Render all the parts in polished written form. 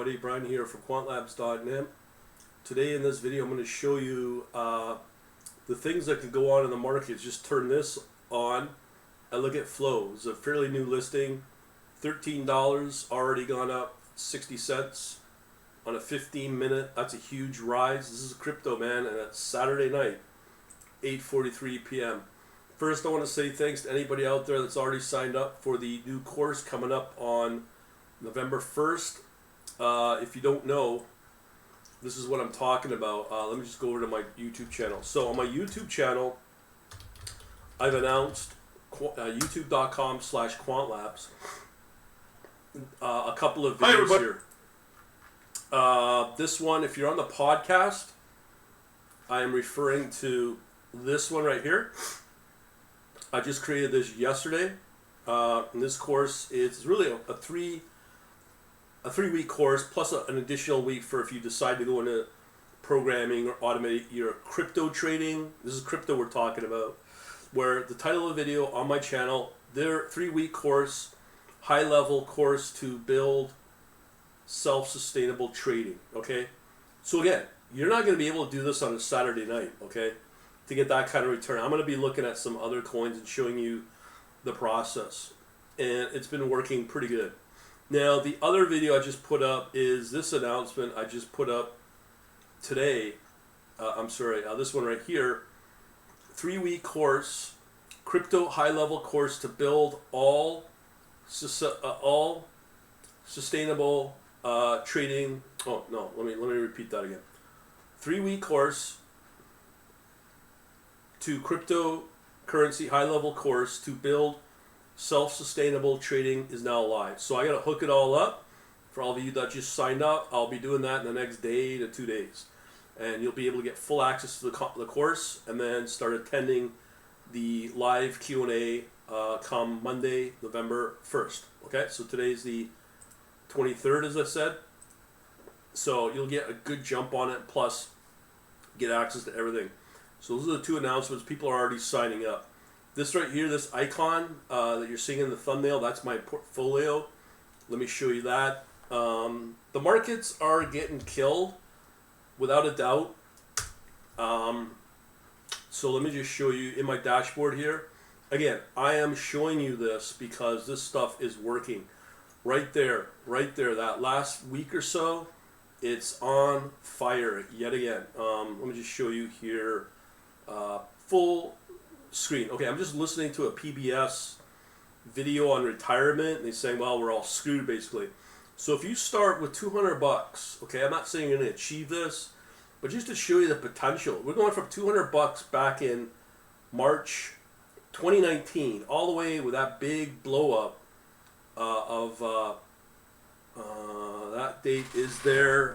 everybody, Brian here from quantlabs.net. Today in this video I'm going to show you the things that could go on in the market. Just turn this on and look at flow. It's a fairly new listing, $13, already gone up 60 cents on a 15-minute. That's a huge rise. This is a crypto, man, and it's Saturday night, 8:43 p.m. First, I want to say thanks to anybody out there that's already signed up for the new course coming up on November 1st. If you don't know, this is what I'm talking about. Let me just go over to my YouTube channel. So on my YouTube channel, I've announced youtube.com/quantlabs a couple of videos here. This one, if you're on the podcast, I am referring to this one right here. I just created this yesterday. And this course is really a three-week course plus an additional week for if you decide to go into programming or automate your crypto trading. This is crypto we're talking about. Where the title of the video on my channel, their 3-week course, high-level course to build self-sustainable trading. Okay, so again, you're not going to be able to do this on a Saturday night. Okay, to get that kind of return. I'm going to be looking at some other coins and showing you the process, and it's been working pretty good. Now, the other video I just put up is this announcement I just put up today. This one right here. 3-week course, crypto high-level course to build all sustainable trading. Oh no, let me repeat that again. 3-week course to cryptocurrency high-level course to build self-sustainable trading is now live. So I got to hook it all up. For all of you that just signed up, I'll be doing that in the next day to 2 days. And you'll be able to get full access to the course and then start attending the live Q&A come Monday, November 1st. Okay, so today's the 23rd, as I said. So you'll get a good jump on it, plus get access to everything. So those are the two announcements. People are already signing up. This right here, this icon that you're seeing in the thumbnail, that's my portfolio. Let me show you that. The markets are getting killed, without a doubt. So let me just show you in my dashboard here. Again, I am showing you this because this stuff is working. Right there, that last week or so, it's on fire yet again. Let me just show you here. Full screen. Okay, I'm just listening to a PBS video on retirement, and they're saying, well, we're all screwed basically. So if you start with 200 bucks, okay, I'm not saying you're going to achieve this, but just to show you the potential, we're going from 200 bucks back in March 2019 all the way with that big blow up that date is there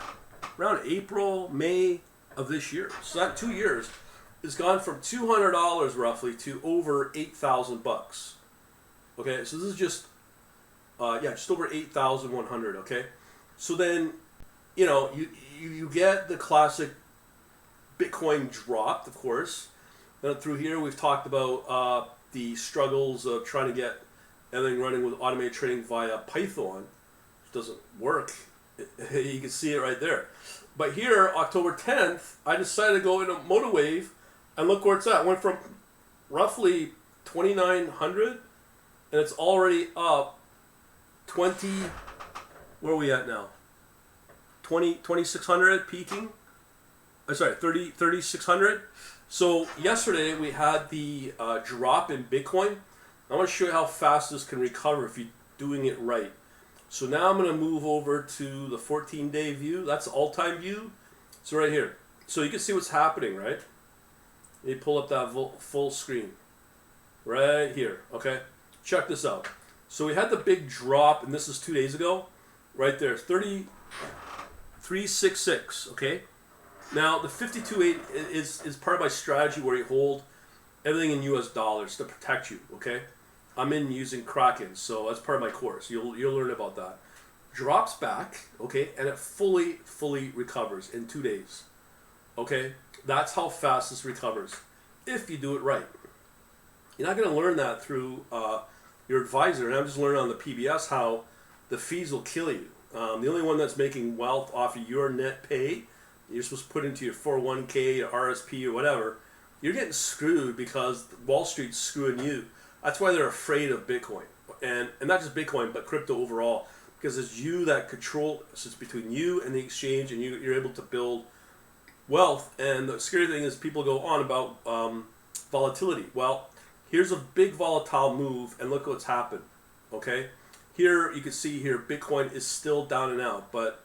around April, May of this year. So that 2 years has gone from $200 roughly to over 8,000 bucks. Okay, so this is just just over 8,100. Okay, so then you get the classic Bitcoin dropped, of course. Then through here we've talked about the struggles of trying to get everything running with automated trading via Python, which doesn't work. You can see it right there. But here, October 10th, I decided to go into Motowave, and look where it's at. It went from roughly 2,900, and it's already up 20. Where are we at now? 2,600 peaking. 3,600. So yesterday we had the drop in Bitcoin. I want to show you how fast this can recover if you're doing it right. So now I'm going to move over to the 14-day view. That's the all-time view. So right here. So you can see what's happening, right? You pull up that full screen. Right here. Okay? Check this out. So we had the big drop, and this is 2 days ago. Right there. 33.66. Okay? Now, the 52.8 is part of my strategy where you hold everything in US dollars to protect you. Okay? I'm using Kraken, so that's part of my course. You'll learn about that. Drops back, okay, and it fully recovers in 2 days. Okay, that's how fast this recovers if you do it right. You're not going to learn that through your advisor, and I'm just learning on the PBS how the fees will kill you. The only one that's making wealth off of your net pay, you're supposed to put into your 401k or RSP or whatever, you're getting screwed because Wall Street's screwing you. That's why they're afraid of Bitcoin. And not just Bitcoin, but crypto overall. Because it's you that control, so it's between you and the exchange, and you're able to build wealth. And the scary thing is people go on about volatility. Well, here's a big volatile move, and look what's happened. Okay? Here, you can see here, Bitcoin is still down and out, but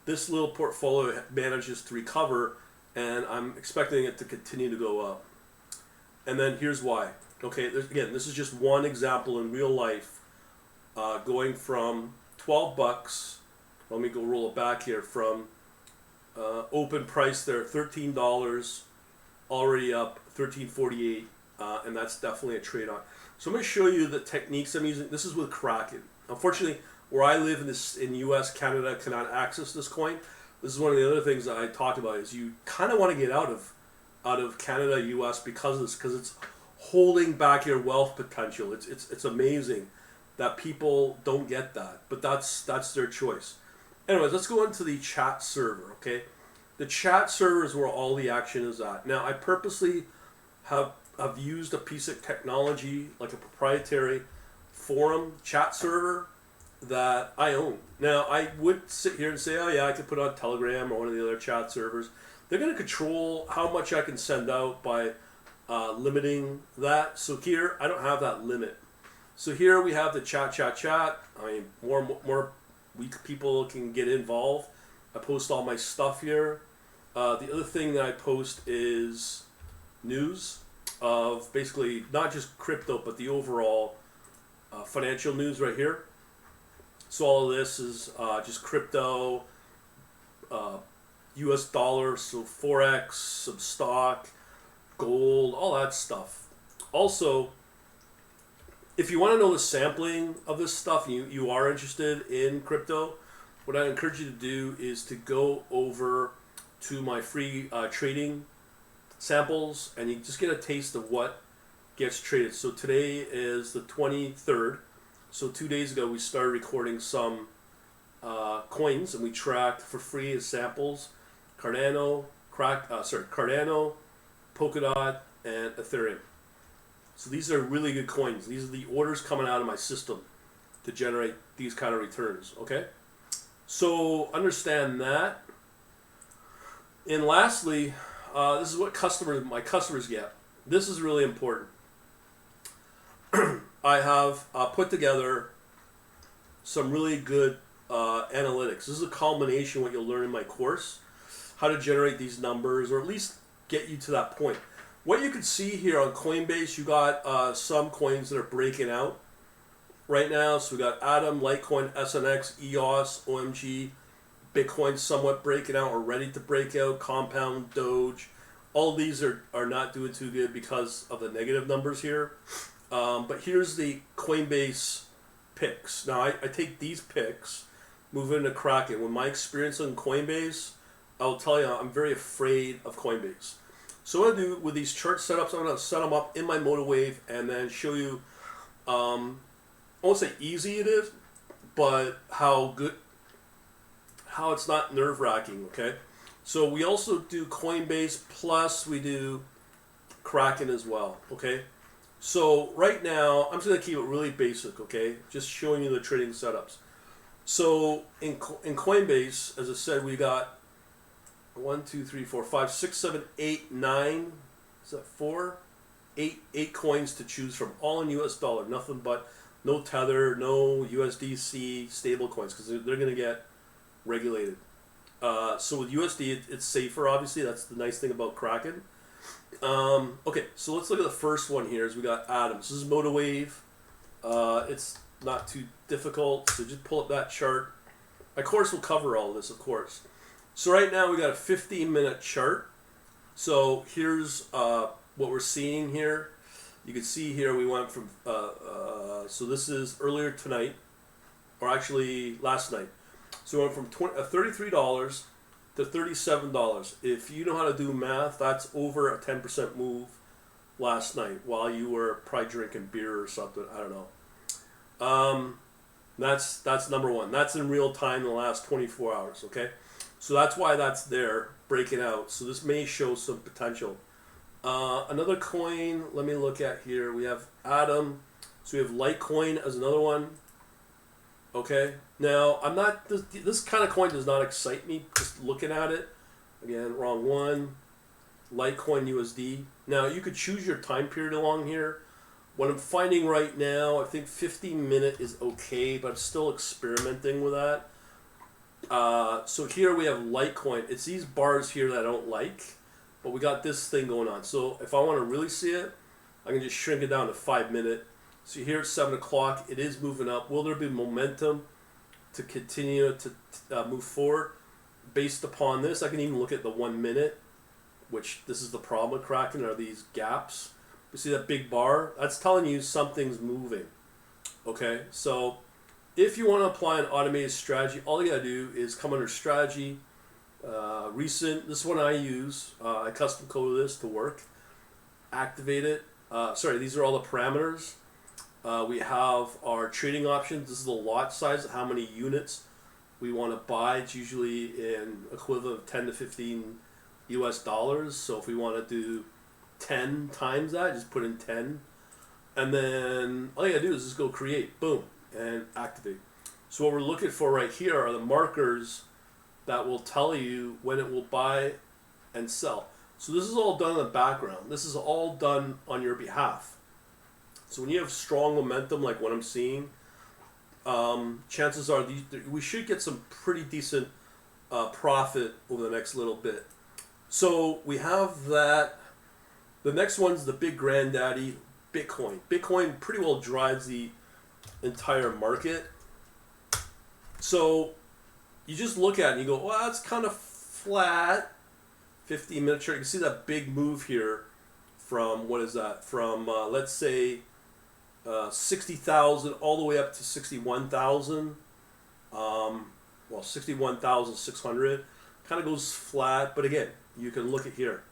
this little portfolio manages to recover, and I'm expecting it to continue to go up. And then here's why. Okay, again, this is just one example in real life, going from 12 bucks, let me go roll it back here, from open price there, $13, already up $13.48, and that's definitely a trade on. So I'm going to show you the techniques I'm using. This is with Kraken. Unfortunately, where I live in US, Canada, cannot access this coin. This is one of the other things that I talked about, is you kind of want to get out of Canada, US because of this, because it's holding back your wealth potential. It's amazing that people don't get that, but that's their choice. Anyways, let's go into the chat server, okay? The chat server is where all the action is at. Now, I purposely have used a piece of technology, like a proprietary forum chat server that I own. Now, I would sit here and say, oh yeah, I could put on Telegram or one of the other chat servers. They're going to control how much I can send out by limiting that. So here, I don't have that limit. So here we have the chat. I mean, more weak people can get involved. I post all my stuff here. The other thing that I post is news of basically not just crypto, but the overall financial news right here. So all of this is just crypto, US dollar, so Forex, some stock, gold, all that stuff. Also, if you want to know the sampling of this stuff, you are interested in crypto, what I encourage you to do is to go over to my free trading samples, and you just get a taste of what gets traded. So today is the 23rd. So 2 days ago we started recording some coins, and we tracked for free as samples Cardano, Cardano, Polkadot, and Ethereum. So these are really good coins. These are the orders coming out of my system to generate these kind of returns. Okay, so understand that. And lastly, this is what my customers get. This is really important. I have put together some really good analytics. This is a culmination of what you'll learn in my course, how to generate these numbers, or at least get you to that point. What you can see here on Coinbase, you got some coins that are breaking out right now. So we got Atom, Litecoin, SNX, EOS, OMG, Bitcoin somewhat breaking out or ready to break out, Compound, Doge. All these are not doing too good because of the negative numbers here. But here's the Coinbase picks. Now I take these picks, move into Kraken. With my experience on Coinbase, I'll tell you I'm very afraid of Coinbase. So what I do with these chart setups, I'm going to set them up in my MotiveWave and then show you, I won't say easy it is, but how it's not nerve-wracking, okay? So we also do Coinbase, plus we do Kraken as well, okay? So right now, I'm just going to keep it really basic, okay? Just showing you the trading setups. So in Coinbase, as I said, we got 1, 2, 3, 4, 5, 6, 7, 8, 9. Is that 4? 8 coins to choose from, all in US dollar. Nothing but no Tether, no USDC stable coins, because they're going to get regulated. So with USD, it's safer, obviously. That's the nice thing about Kraken. Okay, so let's look at the first one here. Is we got Atoms. This is MotiveWave. It's not too difficult, so just pull up that chart. My course will cover all of this, of course. So right now we got a 15-minute chart. So here's what we're seeing here. You can see here we went from, so this is earlier tonight, or actually last night. So we went from $33 to $37. If you know how to do math, that's over a 10% move last night while you were probably drinking beer or something. I don't know. That's number one. That's in real time in the last 24 hours. Okay, so that's why that's there breaking out. So this may show some potential. Another coin. Let me look at here. We have Atom. So we have Litecoin as another one. Okay. Now I'm not. This kind of coin does not excite me. Just looking at it. Again, wrong one. Litecoin USD. Now you could choose your time period along here. What I'm finding right now, I think 15-minute is okay, but I'm still experimenting with that. So here we have Litecoin. It's these bars here that I don't like, but we got this thing going on. So if I want to really see it, I can just shrink it down to 5-minute. So here it's 7 o'clock. It is moving up. Will there be momentum to continue to move forward based upon this? I can even look at the 1 minute, which this is the problem with Kraken, are these gaps. You see that big bar? That's telling you something's moving. Okay, so if you want to apply an automated strategy, all you gotta do is come under strategy, recent. This is one I use. I custom code this to work. Activate it. These are all the parameters. We have our trading options. This is the lot size, how many units we want to buy. It's usually in equivalent of 10 to 15 US dollars. So if we want to do 10 times that, just put in 10, and then all you gotta do is just go create, boom, and activate. So what we're looking for right here are the markers that will tell you when it will buy and sell. So this is all done in the background. This is all done on your behalf. So when you have strong momentum like what I'm seeing, chances are we should get some pretty decent profit over the next little bit. So we have that. The next one's the big granddaddy, Bitcoin. Bitcoin pretty well drives the entire market. So you just look at it and you go, well, that's kind of flat. 15-minute chart. You can see that big move here from, what is that? From, let's say, 60,000 all the way up to 61,000. 61,600. Kind of goes flat. But again, you can look at here.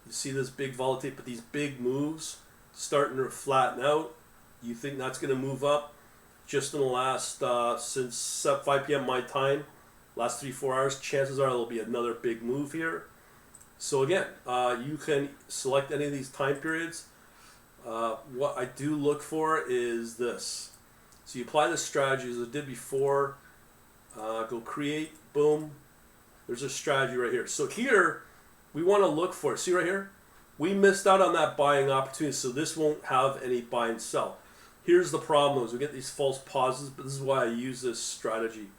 You see this big volatility, but these big moves starting to flatten out. You think that's going to move up just in the last, since 5 p.m. my time, last 3-4 hours, chances are there'll be another big move here. So again, you can select any of these time periods. What I do look for is this. So you apply the strategy as I did before. Go create, boom. There's a strategy right here. So here, we want to look for it. See right here? We missed out on that buying opportunity, so this won't have any buy and sell. Here's the problem is we get these false pauses, but this is why I use this strategy.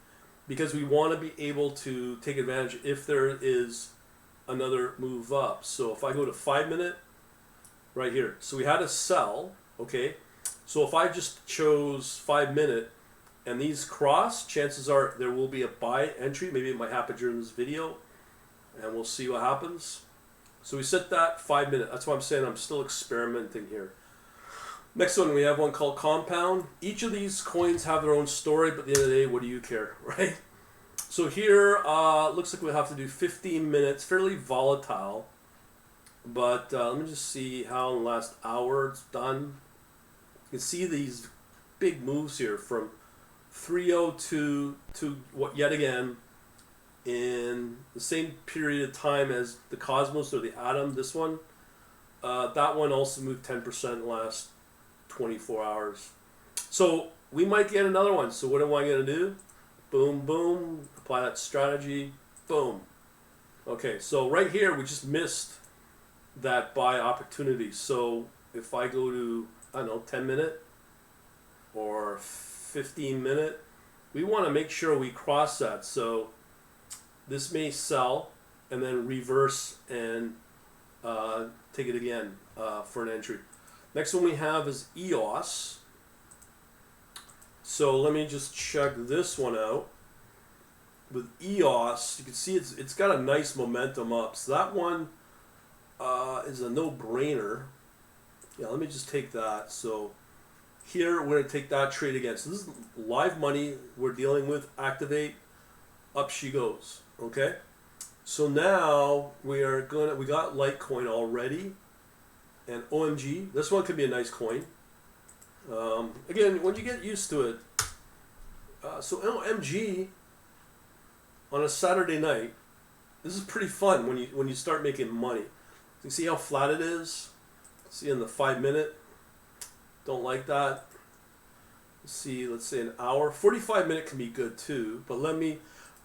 Because we want to be able to take advantage if there is another move up. So if I go to 5-minute, right here. So we had a sell, okay? So if I just chose 5-minute and these cross, chances are there will be a buy entry. Maybe it might happen during this video. And we'll see what happens. So we set that 5-minute. That's why I'm saying I'm still experimenting here. Next one, we have one called Compound. Each of these coins have their own story, but at the end of the day, what do you care, right? So here, looks like we'll have to do 15 minutes, fairly volatile. But let me just see how in the last hour it's done. You can see these big moves here from 302 to what yet again, in the same period of time as the Cosmos or the Atom, this one. That one also moved 10% in the last 24 hours. So we might get another one. So what am I going to do? Boom, boom. Apply that strategy. Boom. Okay, so right here we just missed that buy opportunity. So if I go to, I don't know, 10-minute or 15-minute, we want to make sure we cross that. So this may sell and then reverse and take it again for an entry. Next one we have is EOS. So let me just check this one out. With EOS, you can see it's got a nice momentum up. So that one is a no-brainer. Yeah, let me just take that. So here we're going to take that trade again. So this is live money we're dealing with. Activate. Up she goes. Okay, so now we got Litecoin already, and OMG. This one could be a nice coin. Again, when you get used to it, So OMG on a Saturday night, this is pretty fun when you start making money. You see how flat it is? See in the 5 minute, don't like that. See, let's say an hour. 45 minute can be good too, but let me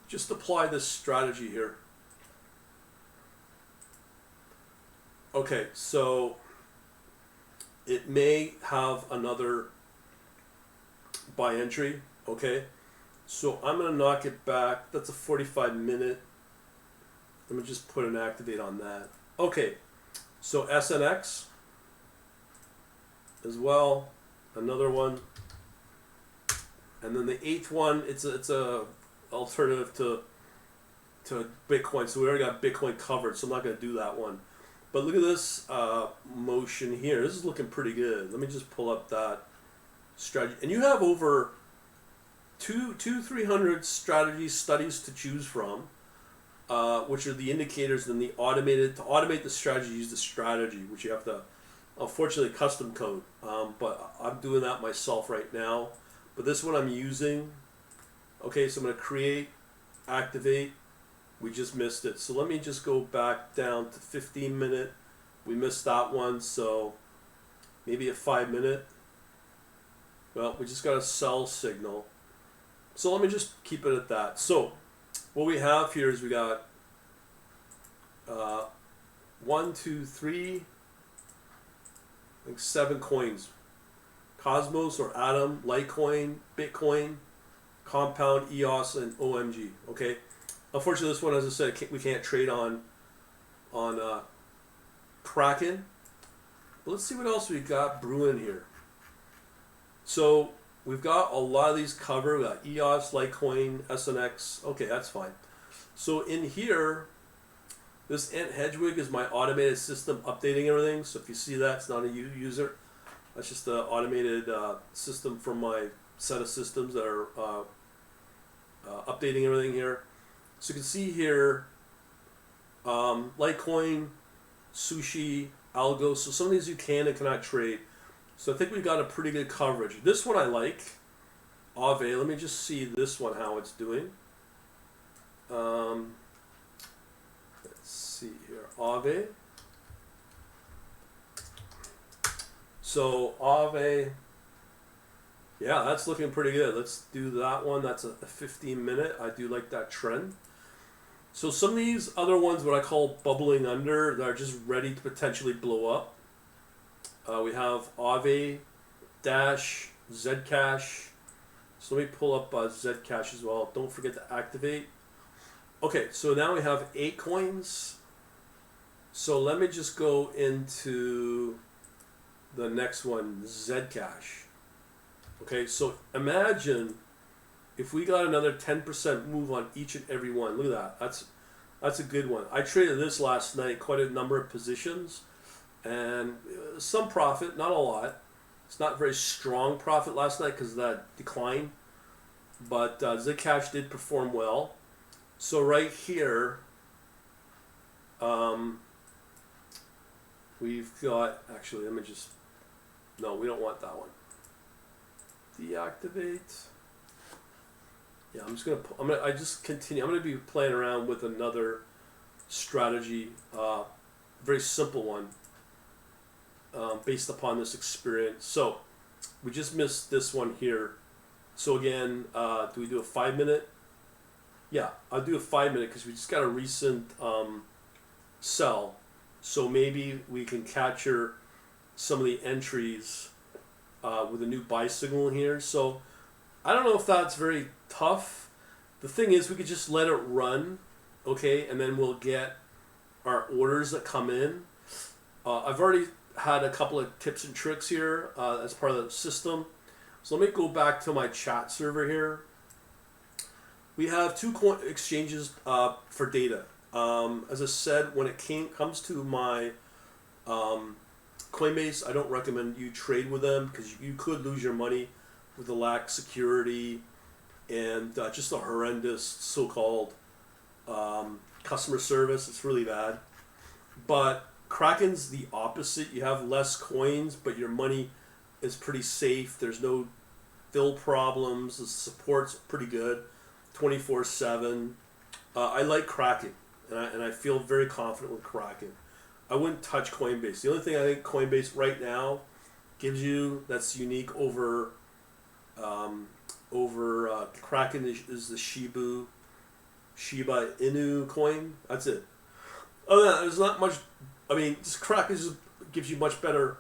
just apply this strategy here. Okay, so it may have another buy entry, okay? So I'm gonna knock it back. That's a 45 minute. Let me just put an activate on that. Okay, so SNX as well, another one. And then the 8th one, it's a alternative to Bitcoin. So we already got Bitcoin covered, so I'm not going to do that one. But look at this motion here. This is looking pretty good. Let me just pull up that strategy. And you have over 300 strategy studies to choose from, which are the indicators. And the to automate the strategy, use the strategy, which you have to, unfortunately, custom code. But I'm doing that myself right now. But this one I'm using. Okay, so I'm going to create, activate. We just missed it. So let me just go back down to 15 minute. We missed that one, so maybe a 5 minute. Well, we just got a sell signal. So let me just keep it at that. So what we have here is we got 1, 2, 3, I think 7 coins. Cosmos or Atom, Litecoin, Bitcoin, Compound, EOS, and OMG. Okay, unfortunately, this one, as I said, we can't trade on Kraken. But let's see what else we got brewing here. So we've got a lot of these covered. We got EOS, Litecoin, SNX. Okay, that's fine. So in here, this Ant Hedgewig is my automated system updating everything. So if you see that, it's not a user. That's just the automated system from my set of systems that are updating everything here. So you can see here, Litecoin, Sushi, Algo. So some of these you can and cannot trade. So I think we've got a pretty good coverage. This one I like, Aave. Let me just see this one, how it's doing. Let's see here, Aave. So Aave, yeah, that's looking pretty good. Let's do that one. That's a 15 minute. I do like that trend. So some of these other ones, what I call bubbling under, that are just ready to potentially blow up. We have Aave, Dash, Zcash. So let me pull up Zcash as well. Don't forget to activate. Okay, so now we have 8 coins. So let me just go into the next one, Zcash. Okay, so imagine if we got another 10% move on each and every one. Look at that. That's a good one. I traded this last night, quite a number of positions, and some profit, not a lot. It's not very strong profit last night because of that decline, but Zcash did perform well. So right here, we've got, actually, let me just, no, we don't want that one. Deactivate. Yeah, I just continue. I'm gonna be playing around with another strategy, very simple one, based upon this experience. So we just missed this one here. So again, do we do a 5 minute? Yeah, I'll do a 5 minute because we just got a recent sell. So maybe we can capture some of the entries with a new buy signal here. So I don't know if that's very tough. The thing is, we could just let it run, okay, and then we'll get our orders that come in. I've already had a couple of tips and tricks here as part of the system. So let me go back to my chat server here. We have 2 exchanges for data. As I said, when it comes to my Coinbase, I don't recommend you trade with them because you could lose your money with the lack of security and just a horrendous so-called customer service. It's really bad. But Kraken's the opposite. You have less coins, but your money is pretty safe. There's no fill problems. The support's pretty good, 24/7. I like Kraken, and I feel very confident with Kraken. I wouldn't touch Coinbase. The only thing I think Coinbase right now gives you that's unique over Kraken is the Shiba Inu coin. That's it. Other than that, there's not much. I mean, this Kraken just gives you much better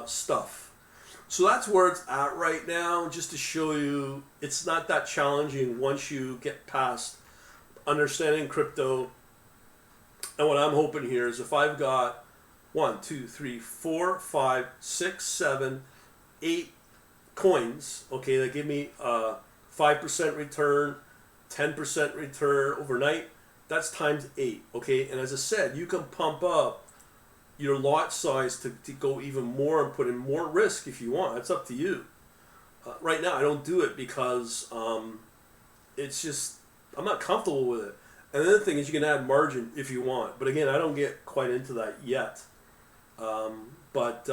stuff. So that's where it's at right now, just to show you it's not that challenging once you get past understanding crypto. And what I'm hoping here is if I've got 1, 2, 3, 4, 5, 6, 7, 8 coins, okay, that give me 5% return, 10% return overnight, that's times 8, okay? And as I said, you can pump up your lot size to go even more and put in more risk if you want. That's up to you. Right now, I don't do it because it's just, I'm not comfortable with it. And the other thing is you can add margin if you want. But again, I don't get quite into that yet. But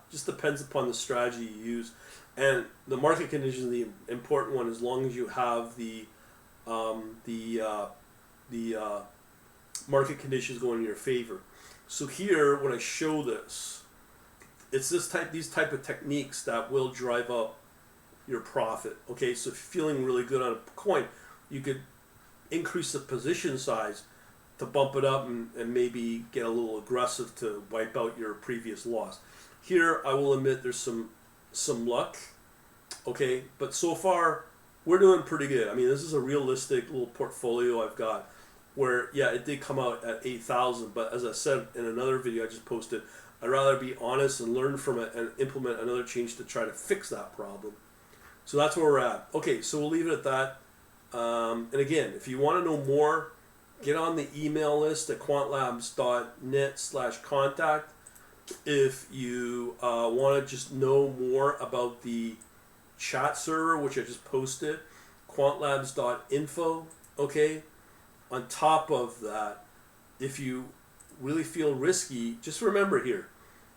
just depends upon the strategy you use. And the market conditions, the important one, as long as you have the market conditions going in your favor. So here, when I show this, it's these type of techniques that will drive up your profit. Okay, so if you're feeling really good on a coin, you could increase the position size to bump it up and maybe get a little aggressive to wipe out your previous loss. Here, I will admit there's some luck, okay, but so far we're doing pretty good. I mean, this is a realistic little portfolio I've got where, yeah, it did come out at 8,000, but as I said in another video I just posted, I'd rather be honest and learn from it and implement another change to try to fix that problem. So that's where we're at. Okay, so we'll leave it at that. And again, if you want to know more, get on the email list at quantlabs.net/contact. If you want to just know more about the chat server, which I just posted, quantlabs.info, okay? On top of that, if you really feel risky, just remember here,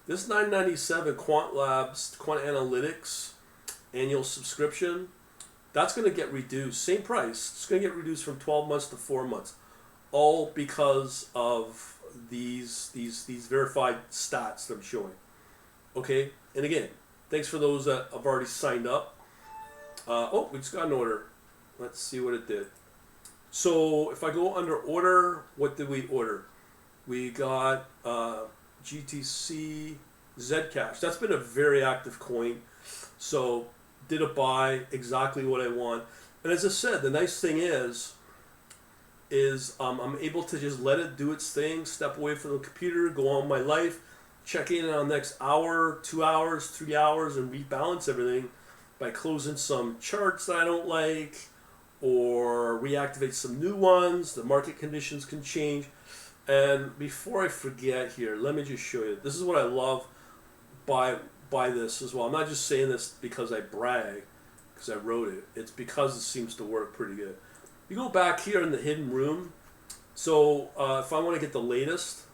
this $9.97 Quant Labs, Quant Analytics annual subscription, that's going to get reduced. Same price. It's going to get reduced from 12 months to 4 months. All because of these verified stats that I'm showing. Okay? And again, thanks for those that have already signed up. Oh, we just got an order. Let's see what it did. So if I go under order, what did we order? We got GTC Zcash. That's been a very active coin. So did a buy, exactly what I want. And as I said, the nice thing is I'm able to just let it do its thing, step away from the computer, go on my life, check in on the next hour, 2 hours, 3 hours, and rebalance everything by closing some charts that I don't like or reactivate some new ones. The market conditions can change. And before I forget here, let me just show you. This is what I love by this as well. I'm not just saying this because I brag, because I wrote it. It's because it seems to work pretty good. You go back here in the hidden room. So if I want to get the latest,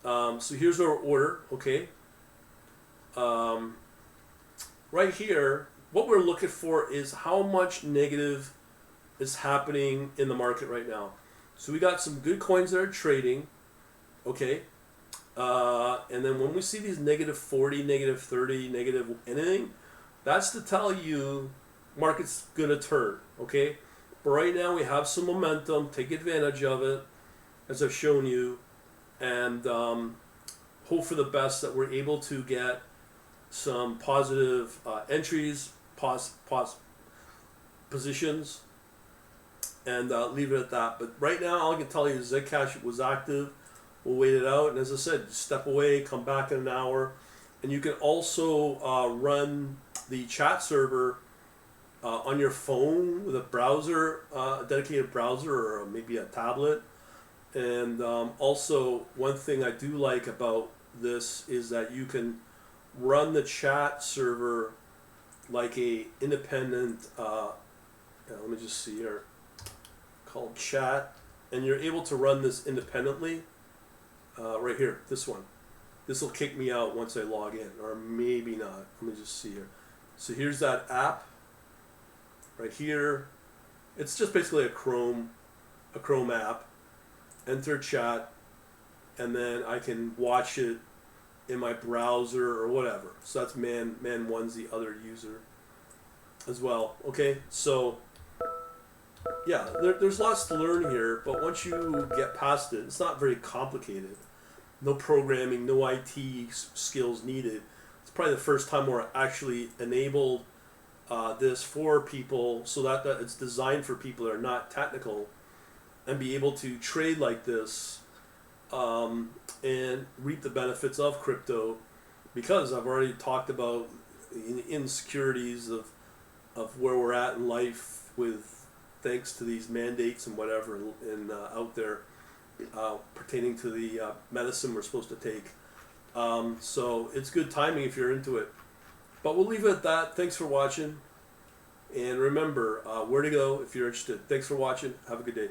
so here's our order, okay? Right here, what we're looking for is how much negative is happening in the market right now. So we got some good coins that are trading, okay? And then when we see these negative 40, negative 30, negative anything, that's to tell you market's gonna turn, okay? But right now we have some momentum. Take advantage of it, as I've shown you, and hope for the best that we're able to get some positive entries, positions, and leave it at that. But right now, all I can tell you is Zcash was active. We'll wait it out, and as I said, step away, come back in an hour, and you can also run the chat server on your phone with a browser, a dedicated browser, or maybe a tablet. And also, one thing I do like about this is that you can run the chat server like a independent, let me just see here, called chat, and you're able to run this independently. Right here, this one. This will kick me out once I log in, or maybe not. Let me just see here. So here's that app right here. It's just basically a Chrome app. Enter chat, and then I can watch it in my browser or whatever. So that's man one's the other user as well. Okay, so yeah, there's lots to learn here, but once you get past it, it's not very complicated. No programming, no IT skills needed. It's probably the first time we're actually enabled this for people, so that it's designed for people that are not technical and be able to trade like this and reap the benefits of crypto, because I've already talked about the insecurities of where we're at in life with thanks to these mandates and whatever and out there pertaining to the medicine we're supposed to take. So it's good timing if you're into it. But we'll leave it at that. Thanks for watching. And remember, where to go if you're interested. Thanks for watching. Have a good day.